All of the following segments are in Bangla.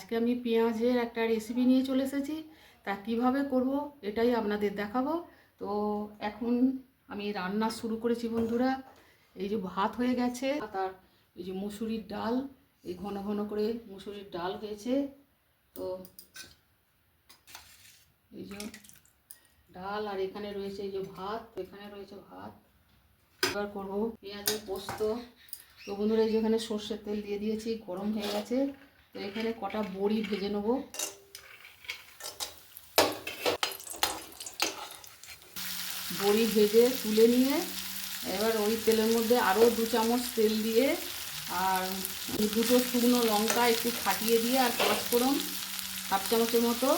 আজকে আমি পেঁয়াজের একটা রেসিপি নিয়ে চলে এসেছি। তা কিভাবে করব এটাই আপনাদের দেখাবো। তো এখন আমি রান্না শুরু করেছি বন্ধুরা। এই যে ভাত হয়ে গেছে, তার এই যে মুসুরির ডাল, এই ঘন ঘন করে মুসুরির ডাল হয়েছে। তো এই যে ডাল, আর এখানে রয়েছে এই যে ভাত, এখানে রয়েছে ভাত। এবার করবো পেঁয়াজের পোস্ত। তো বন্ধুরা এই যে এখানে সর্ষের তেল দিয়ে দিয়েছি, গরম হয়ে গেছে। তো এখানে কটা বড়ি ভেজে নেব। বড়ি ভেজে তুলে নিয়ে এবার ওই তেলের মধ্যে আরও 2 চামচ তেল দিয়ে, আর 2টো শুকনো লঙ্কা একটু ফাটিয়ে দিয়ে, আর 5 ফোড়ন 1/2 চামচের মতো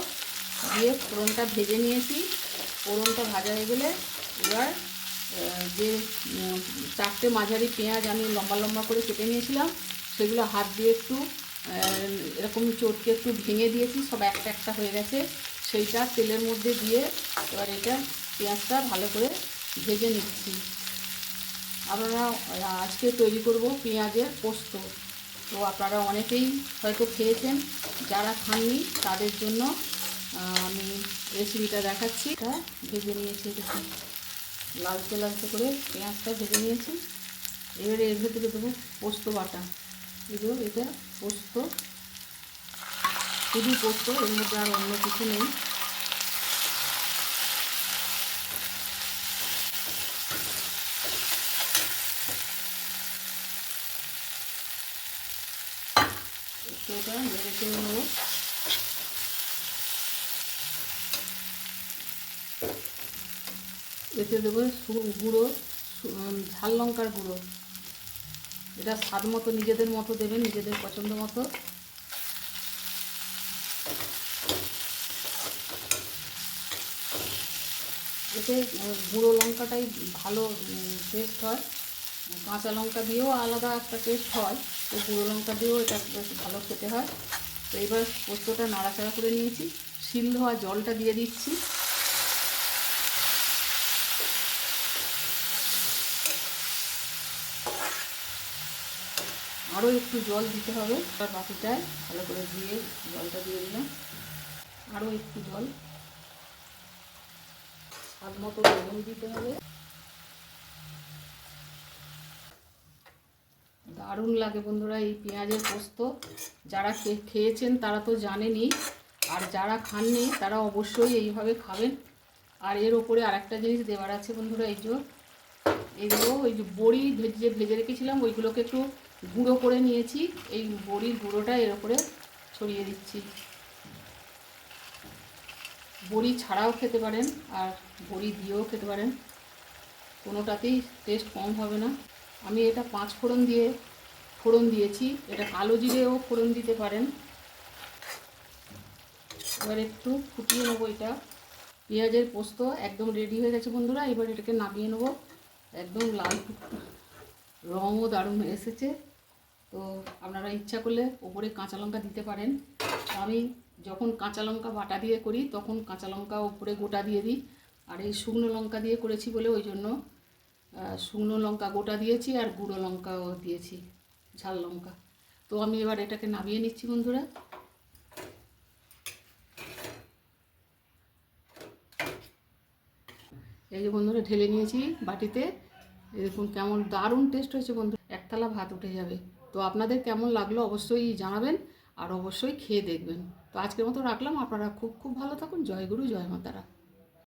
দিয়ে ফোড়নটা ভেজে নিয়েছি। ফোড়নটা ভাজা হয়ে গেলে এবার যে 4টে মাঝারি পেঁয়াজ আমি লম্বা লম্বা করে কেটে নিয়েছিলাম, সেগুলো হাত দিয়ে একটু এরকম চটকে একটু ভেঙে দিয়েছি, সব একটা একটা হয়ে গেছে। সেইটা তেলের মধ্যে দিয়ে এবার এটা পেঁয়াজটা ভালো করে ভেজে নিচ্ছি। আপনারা আজকে তৈরি করব পেঁয়াজের পোস্ত। তো আপনারা অনেকেই হয়তো খেয়েছেন, যারা খাননি তাদের জন্য আমি রেসিপিটা দেখাচ্ছি। এটা ভেজে নিয়েছি, দেখুন লালচে লালচে করে পেঁয়াজটা ভেজে নিয়েছি। এবারে এর ভেতরে দেবো পোস্ত বাটা। এগুলো এটা পোস্ত, শুধু পোস্ত, এর মধ্যে আর অন্য কিছু নেই। এটা নেড়ে চেড়ে নেবো। এতে দেবো গুঁড়ো, ঝাল লঙ্কার গুঁড়ো। এটা স্বাদ মতো নিজেদের মতো দেবেন, নিজেদের পছন্দ মতো। এতে গুঁড়ো লঙ্কাটাই ভালো টেস্ট হয়। কাঁচা লঙ্কা দিয়েও আলাদা একটা টেস্ট হয়, তো গুঁড়ো লঙ্কা দিয়েও এটা বেশ ভালো খেতে হয়। তো এবার পোস্তটা নাড়াচাড়া করে নিয়েছি, শিল ধোয়া জলটা দিয়ে দিচ্ছি। আরও একটু জল দিতে হবে, তার বাটিটায় ভালো করে ধুয়ে জলটা দিয়ে দিলাম। আরও একটু জল, স্বাদ মতো লবণ দিতে হবে। দারুণ লাগে বন্ধুরা এই পেঁয়াজের পোস্ত। যারা খেয়েছেন তারা তো জানেনই, আর যারা খাননি তারা অবশ্যই এইভাবে খাবেন। আর এর ওপরে আরেকটা জিনিস দেওয়ার আছে বন্ধুরা, এইগুলো ওই যে বড়ি ভেজে রেখেছিলাম, ওইগুলোকে একটু গুঁড়ো করে নিয়েছি। এই বড়ির গুঁড়োটা এর ওপরে ছড়িয়ে দিচ্ছি। বড়ি ছাড়াও খেতে পারেন, আর বড়ি দিয়েও খেতে পারেন, কোনোটাতেই টেস্ট কম হবে না। আমি এটা 5 ফোড়ন দিয়ে ফোড়ন দিয়েছি, এটা কালো জিরেও ফোড়ন দিতে পারেন। এবার একটু ফুটিয়ে নেবো এটা। পেঁয়াজের পোস্ত একদম রেডি হয়ে গেছে বন্ধুরা। এবার এটাকে নামিয়ে নেবো। একদম লাল রঙও দারুণ এসেছে। তো আপনারা ইচ্ছা করলে ওপরে কাঁচা লঙ্কা দিতে পারেন। আমি যখন কাঁচা লঙ্কা বাটা দিয়ে করি তখন কাঁচা লঙ্কা ওপরে গোটা দিয়ে দিই, আর এই শুকনো লঙ্কা দিয়ে করেছি বলে ওই জন্য শুকনো লঙ্কা গোটা দিয়েছি, আর গুঁড়ো লঙ্কাও দিয়েছি, ঝাল লঙ্কা। তো আমি এবার এটাকে নামিয়ে নিচ্ছি বন্ধুরা। এই যে বন্ধুরা ঢেলে নিয়েছি বাটিতে। দেখুন কেমন দারুণ টেস্ট হয়েছে বন্ধু, এক থালা ভাত উঠে যাবে। তো আপনাদের কেমন লাগলো অবশ্যই জানাবেন, আর অবশ্যই খেয়ে দেখবেন। তো আজকের মতো রাখলাম। আপনারা খুব খুব ভালো থাকুন। জয় গুরু, জয় মাতারা।